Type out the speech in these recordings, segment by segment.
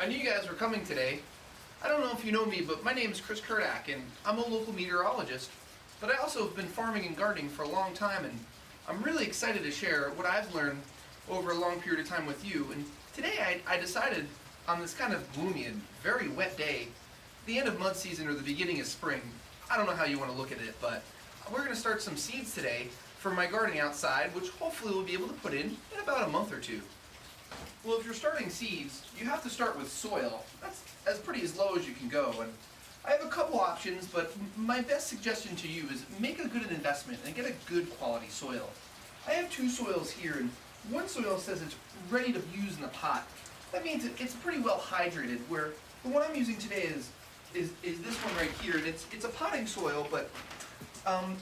I knew you guys were coming today. I don't know if you know me, but my name is Kurdek, and I'm a local meteorologist. But I also have been farming and gardening for a long time, and I'm really excited to share what I've learned over a long period of time with you. And today I decided on this kind of gloomy and very wet day, the end of mud season or the beginning of spring, I don't know how you want to look at it, but we're going to start some seeds today for my gardening outside, which hopefully we'll be able to put in about a month or two. Well, if you're starting seeds, you have to start with soil. That's pretty as low as you can go. And I have a couple options, but my best suggestion to you is make a good investment and get a good quality soil. I have two soils here, and one soil says it's ready to use in the pot. That means it's pretty well hydrated, where the one I'm using today is this one right here. And it's a potting soil, but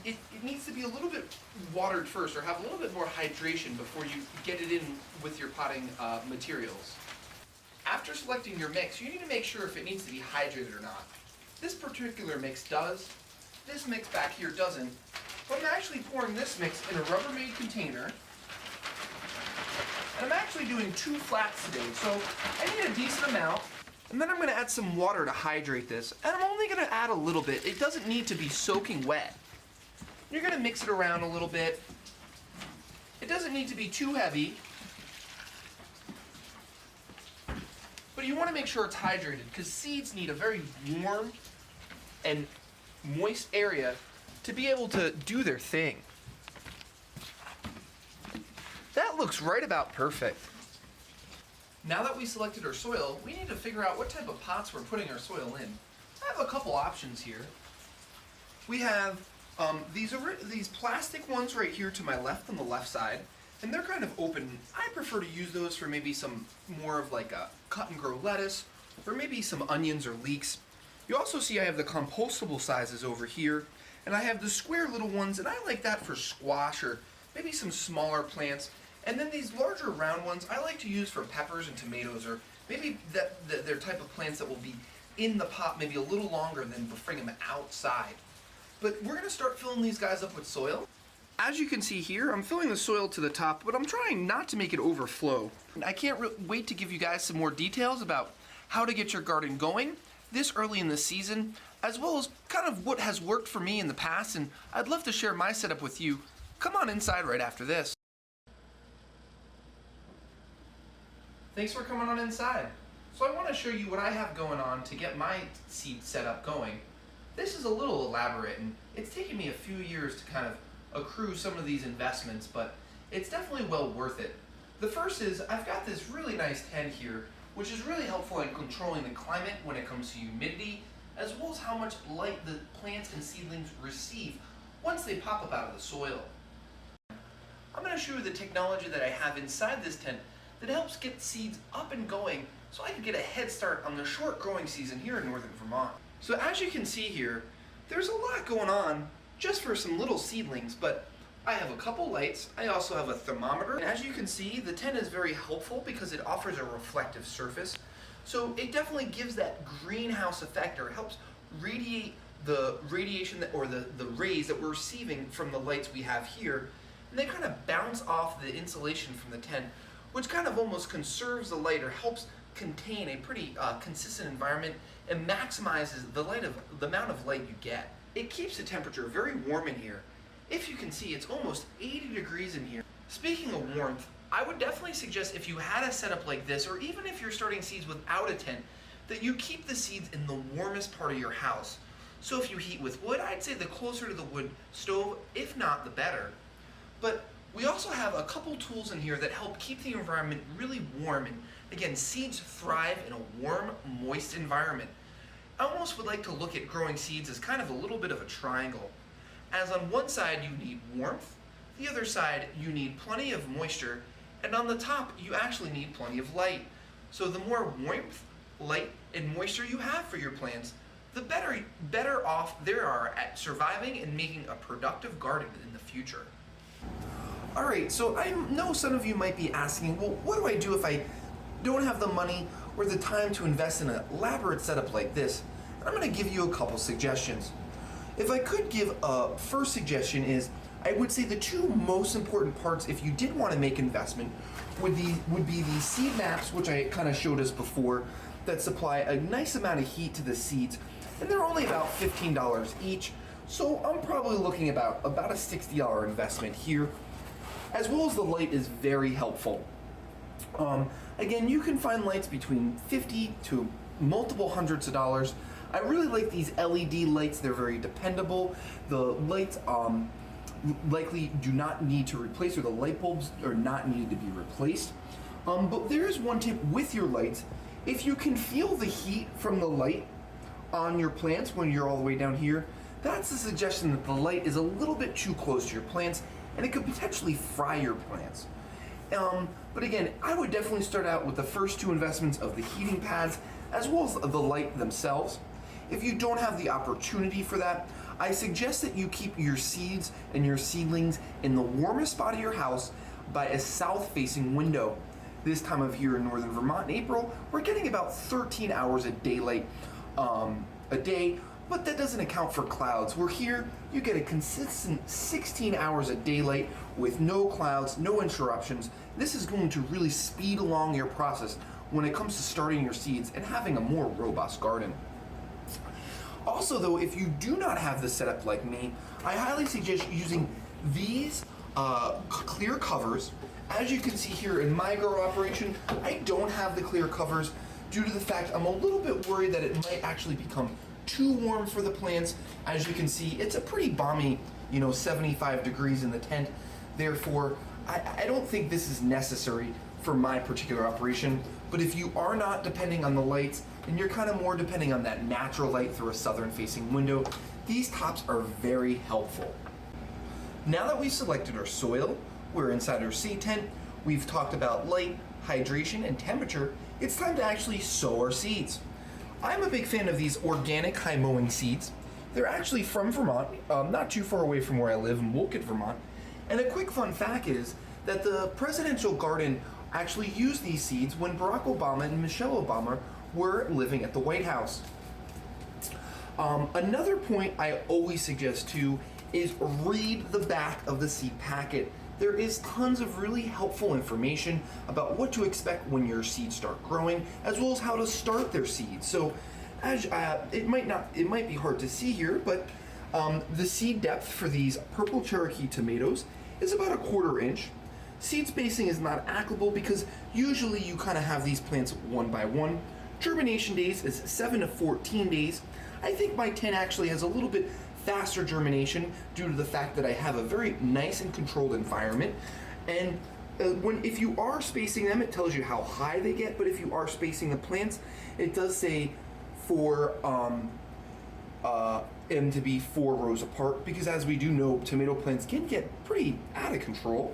it needs to be a little bit watered first, or have a little bit more hydration before you get it in with your potting materials. After selecting your mix, you need to make sure if it needs to be hydrated or not. This particular mix does. This mix back here doesn't. But I'm actually pouring this mix in a Rubbermaid container. And I'm actually doing 2 flats today, so I need a decent amount. And then I'm going to add some water to hydrate this. And I'm only going to add a little bit. It doesn't need to be soaking wet. You're going to mix it around a little bit. It doesn't need to be too heavy. But you want to make sure it's hydrated, because seeds need a very warm and moist area to be able to do their thing. That looks right about perfect. Now that we selected our soil, we need to figure out what type of pots we're putting our soil in. I have a couple options here. We have these plastic ones right here to my left on the left side, and they're kind of open. I prefer to use those for maybe some more of like a cut and grow lettuce, or maybe some onions or leeks. You also see I have the compostable sizes over here, and I have the square little ones, and I like that for squash or maybe some smaller plants. And then these larger round ones I like to use for peppers and tomatoes, or maybe they're type of plants that will be in the pot maybe a little longer than bringing them outside. But we're going to start filling these guys up with soil. As you can see here, I'm filling the soil to the top, but I'm trying not to make it overflow. I can't wait to give you guys some more details about how to get your garden going this early in the season, as well as kind of what has worked for me in the past, and I'd love to share my setup with you. Come on inside right after this. Thanks for coming on inside. So I want to show you what I have going on to get my seed setup going. This is a little elaborate, and it's taken me a few years to kind of accrue some of these investments, but it's definitely well worth it. The first is I've got this really nice tent here, which is really helpful in controlling the climate when it comes to humidity, as well as how much light the plants and seedlings receive once they pop up out of the soil. I'm going to show you the technology that I have inside this tent that helps get seeds up and going so I can get a head start on the short growing season here in northern Vermont. So as you can see here, there's a lot going on just for some little seedlings, but I have a couple lights. I also have a thermometer. And as you can see, the tent is very helpful because it offers a reflective surface. So it definitely gives that greenhouse effect, or helps radiate the radiation or the rays that we're receiving from the lights we have here. And they kind of bounce off the insulation from the tent, which kind of almost conserves the light or helps contain a pretty consistent environment and maximizes the amount of light you get. It keeps the temperature very warm in here. If you can see, it's almost 80 degrees in here. Speaking of warmth, I would definitely suggest, if you had a setup like this, or even if you're starting seeds without a tent, that you keep the seeds in the warmest part of your house. So if you heat with wood, I'd say the closer to the wood stove, if not the better. But we also have a couple tools in here that help keep the environment really warm, and again, seeds thrive in a warm, moist environment. I almost would like to look at growing seeds as kind of a little bit of a triangle, as on one side you need warmth, the other side you need plenty of moisture, and on the top you actually need plenty of light. So the more warmth, light, and moisture you have for your plants, the better off they are at surviving and making a productive garden in the future. Alright, so I know some of you might be asking, well, what do I do if I don't have the money or the time to invest in an elaborate setup like this? And I'm going to give you a couple suggestions. If I could give a first suggestion is, I would say the two most important parts if you did want to make investment would be the seed maps, which I kind of showed us before, that supply a nice amount of heat to the seeds, and they're only about $15 each, so I'm probably looking about a $60 investment here, as well as the light is very helpful. Again, you can find lights between 50 to multiple hundreds of dollars. I really like these LED lights. They're very dependable. The lights likely do not need to replace, or the light bulbs are not needed to be replaced. But there is one tip with your lights. If you can feel the heat from the light on your plants when you're all the way down here, that's a suggestion that the light is a little bit too close to your plants, and it could potentially fry your plants. But again, I would definitely start out with the first two investments of the heating pads as well as the light themselves. If you don't have the opportunity for that, I suggest that you keep your seeds and your seedlings in the warmest spot of your house by a south-facing window. This time of year in northern Vermont in April, we're getting about 13 hours of daylight a day, but that doesn't account for clouds. We're here, you get a consistent 16 hours of daylight with no clouds, no interruptions. This is going to really speed along your process when it comes to starting your seeds and having a more robust garden. Also though, if you do not have the setup like me, I highly suggest using these clear covers. As you can see here in my grow operation, I don't have the clear covers due to the fact I'm a little bit worried that it might actually become too warm for the plants. As you can see, it's a pretty balmy, 75 degrees in the tent. Therefore, I don't think this is necessary for my particular operation. But if you are not depending on the lights, and you're kind of more depending on that natural light through a southern facing window, these tops are very helpful. Now that we've selected our soil, we're inside our seed tent, we've talked about light, hydration, and temperature, it's time to actually sow our seeds. I'm a big fan of these organic high mowing seeds. They're actually from Vermont, not too far away from where I live in Wolcott, Vermont. And a quick fun fact is that the presidential garden actually used these seeds when Barack Obama and Michelle Obama were living at the White House. Another point I always suggest too is read the back of the seed packet. There is tons of really helpful information about what to expect when your seeds start growing, as well as how to start their seeds. So, as it might be hard to see here, but the seed depth for these purple Cherokee tomatoes is about 1/4 inch. Seed spacing is not applicable because usually you kind of have these plants one by one. Germination days is 7 to 14 days. I think my tent actually has a little bit faster germination due to the fact that I have a very nice and controlled environment. And if you are spacing them, it tells you how high they get, but if you are spacing the plants, it does say for them to be 4 rows apart, because as we do know, tomato plants can get pretty out of control.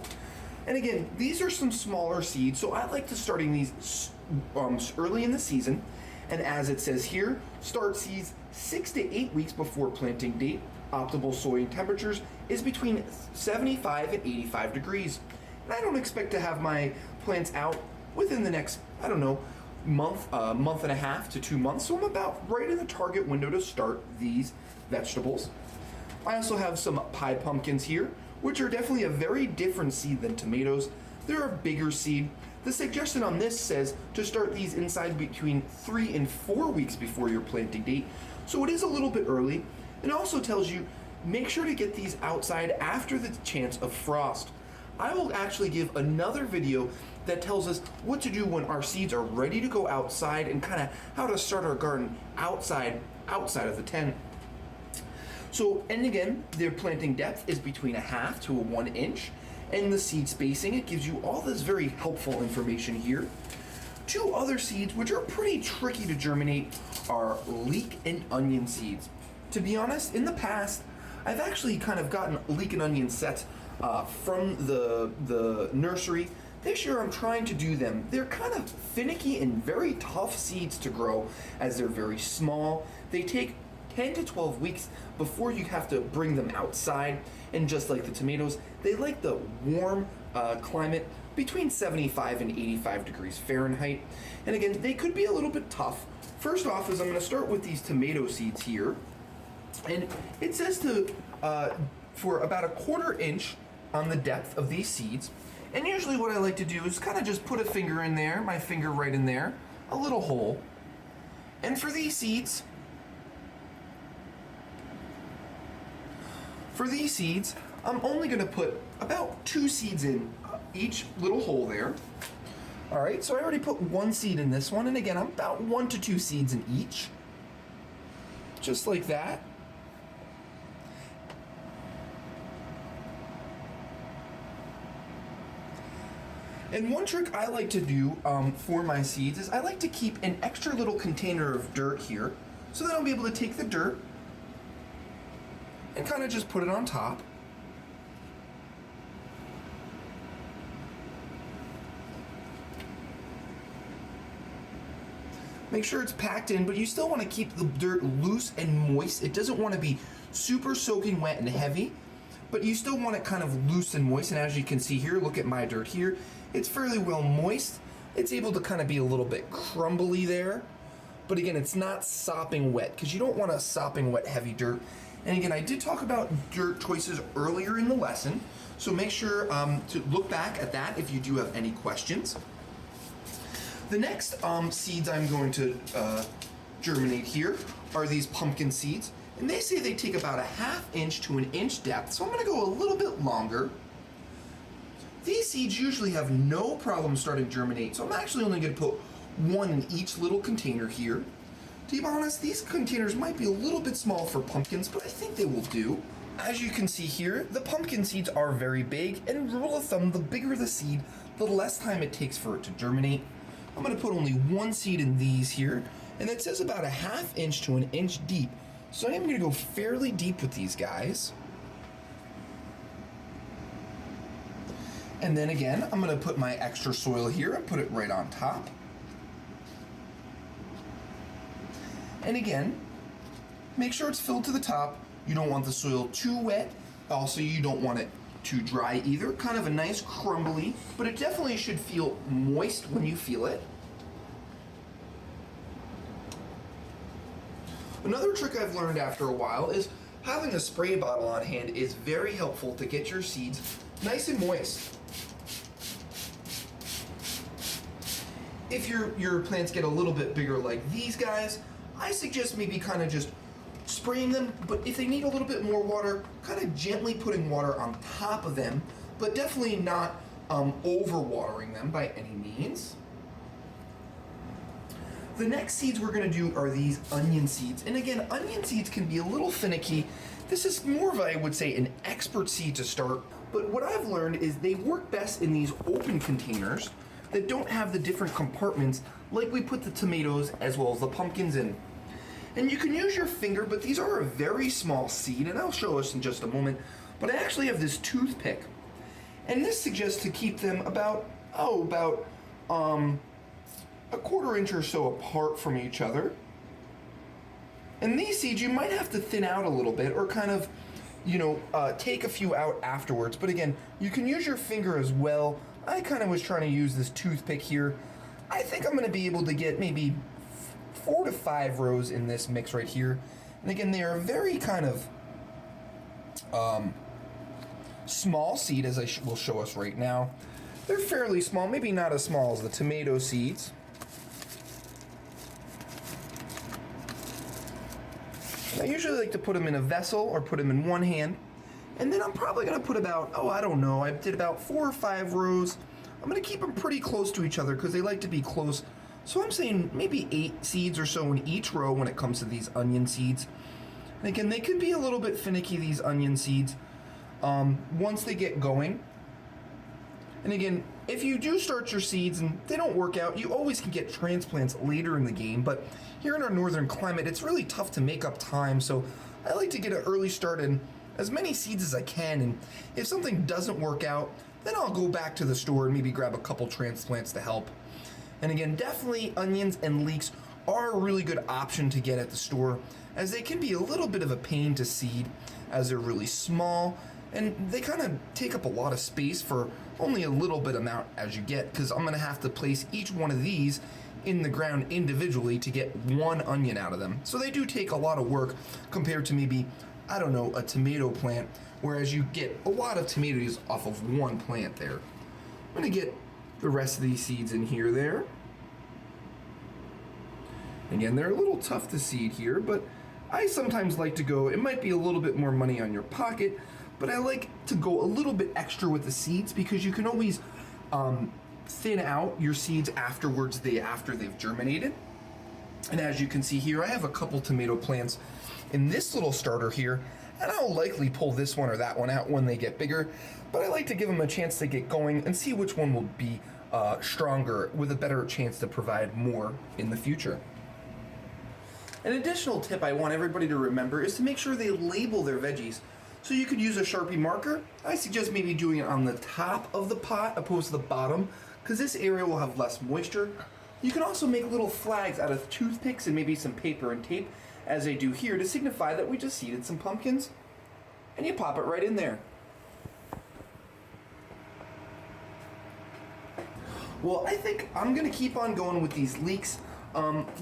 And again, these are some smaller seeds, so I like to starting these early in the season. And as it says here, start seeds 6 to 8 weeks before planting date. Optimal sowing temperatures is between 75 and 85 degrees. And I don't expect to have my plants out within the next, month and a half to 2 months. So I'm about right in the target window to start these vegetables. I also have some pie pumpkins here, which are definitely a very different seed than tomatoes. They're a bigger seed. The suggestion on this says to start these inside between 3 and 4 weeks before your planting date, so it is a little bit early. It also tells you make sure to get these outside after the chance of frost. I will actually give another video that tells us what to do when our seeds are ready to go outside and kind of how to start our garden outside of the tent. So, and again, their planting depth is between 1/2 to 1 inch. And the seed spacing, it gives you all this very helpful information here. 2 other seeds which are pretty tricky to germinate are leek and onion seeds. To be honest, in the past, I've actually kind of gotten leek and onion sets from the nursery. This year I'm trying to do them. They're kind of finicky and very tough seeds to grow as they're very small. They take 10 to 12 weeks before you have to bring them outside. And just like the tomatoes, they like the warm climate between 75 and 85 degrees Fahrenheit. And again, they could be a little bit tough. First off is I'm going to start with these tomato seeds here. And it says for about 1/4 inch on the depth of these seeds. And usually what I like to do is kind of just put a finger in there, my finger right in there, a little hole. And for these seeds, I'm only going to put about 2 seeds in each little hole there. All right, so I already put 1 seed in this one, and again, I'm about 1 to 2 seeds in each. Just like that. And one trick I like to do for my seeds is I like to keep an extra little container of dirt here, so that I'll be able to take the dirt and kind of just put it on top. Make sure it's packed in, but you still want to keep the dirt loose and moist. It doesn't want to be super soaking wet and heavy, but you still want it kind of loose and moist. And as you can see here, look at my dirt here. It's fairly well moist. It's able to kind of be a little bit crumbly there. But again, it's not sopping wet, because you don't want a sopping wet heavy dirt. And again, I did talk about dirt choices earlier in the lesson, so make sure to look back at that if you do have any questions. The next seeds I'm going to germinate here are these pumpkin seeds. And they say they take about a 1/2 inch to 1 inch depth, so I'm going to go a little bit longer. These seeds usually have no problem starting to germinate, so I'm actually only going to put 1 in each little container here. To be honest, these containers might be a little bit small for pumpkins, but I think they will do. As you can see here, the pumpkin seeds are very big, and rule of thumb, the bigger the seed, the less time it takes for it to germinate. I'm going to put only 1 seed in these here, and it says about a 1/2 inch to 1 inch deep. So I'm going to go fairly deep with these guys. And then again, I'm going to put my extra soil here and put it right on top. And again, make sure it's filled to the top. You don't want the soil too wet. Also, you don't want it too dry either. Kind of a nice crumbly, but it definitely should feel moist when you feel it. Another trick I've learned after a while is having a spray bottle on hand is very helpful to get your seeds nice and moist. If your plants get a little bit bigger like these guys, I suggest maybe kind of just spraying them, but if they need a little bit more water, kind of gently putting water on top of them, but definitely not over-watering them by any means. The next seeds we're going to do are these onion seeds. And again, onion seeds can be a little finicky. This is more of, I would say, an expert seed to start. But what I've learned is they work best in these open containers that don't have the different compartments like we put the tomatoes as well as the pumpkins in. And you can use your finger, but these are a very small seed, and I'll show us in just a moment. But I actually have this toothpick, and this suggests to keep them about a 1/4 inch or so apart from each other. And these seeds you might have to thin out a little bit, or kind of, take a few out afterwards. But again, you can use your finger as well. I kind of was trying to use this toothpick here. I think I'm going to be able to get maybe 4 to 5 rows in this mix right here. And again, they are very kind of small seed, as I will show us right now. They're fairly small, maybe not as small as the tomato seeds. I usually like to put them in a vessel or put them in one hand. And then I'm probably going to put about, I did about 4 or 5 rows. I'm going to keep them pretty close to each other because they like to be close. So I'm saying maybe 8 seeds or so in each row when it comes to these onion seeds. And again, they can be a little bit finicky, these onion seeds, once they get going. And again, if you do start your seeds and they don't work out, you always can get transplants later in the game. But here in our northern climate, it's really tough to make up time. So I like to get an early start in as many seeds as I can. And if something doesn't work out, then I'll go back to the store and maybe grab a couple transplants to help. And again, definitely onions and leeks are a really good option to get at the store, as they can be a little bit of a pain to seed as they're really small and they kind of take up a lot of space for only a little bit amount as you get, because I'm going to have to place each one of these in the ground individually to get one onion out of them. So they do take a lot of work compared to maybe, a tomato plant, whereas you get a lot of tomatoes off of one plant there. I'm going to get the rest of these seeds in here there. Again, they're a little tough to seed here, but I sometimes like to go, it might be a little bit more money on your pocket, but I like to go a little bit extra with the seeds because you can always thin out your seeds afterwards, after they've germinated. And as you can see here, I have a couple tomato plants in this little starter here, and I'll likely pull this one or that one out when they get bigger, but I like to give them a chance to get going and see which one will be stronger with a better chance to provide more in the future. An additional tip I want everybody to remember is to make sure they label their veggies. So you could use a Sharpie marker. I suggest maybe doing it on the top of the pot opposed to the bottom, because this area will have less moisture. You can also make little flags out of toothpicks and maybe some paper and tape, as I do here, to signify that we just seeded some pumpkins. And you pop it right in there. Well, I think I'm gonna keep on going with these leeks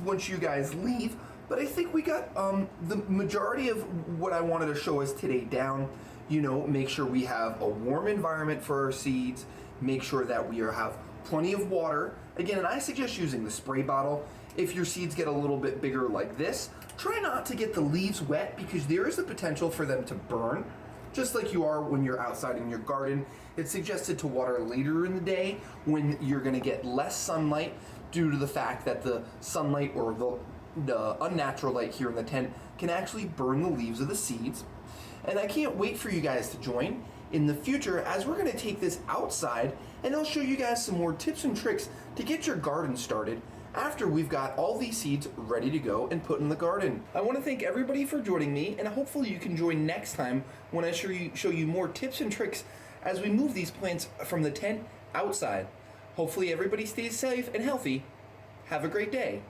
once you guys leave, but I think we got the majority of what I wanted to show us today down. You know, make sure we have a warm environment for our seeds, make sure that we have plenty of water. Again, and I suggest using the spray bottle. If your seeds get a little bit bigger like this, try not to get the leaves wet because there is the potential for them to burn, just like you are when you're outside in your garden. It's suggested to water later in the day when you're gonna get less sunlight due to the fact that the sunlight or the unnatural light here in the tent can actually burn the leaves of the seeds. And I can't wait for you guys to join in the future as we're gonna take this outside and I'll show you guys some more tips and tricks to get your garden started after we've got all these seeds ready to go and put in the garden. I want to thank everybody for joining me, and hopefully you can join next time when I show you more tips and tricks as we move these plants from the tent outside. Hopefully everybody stays safe and healthy. Have a great day.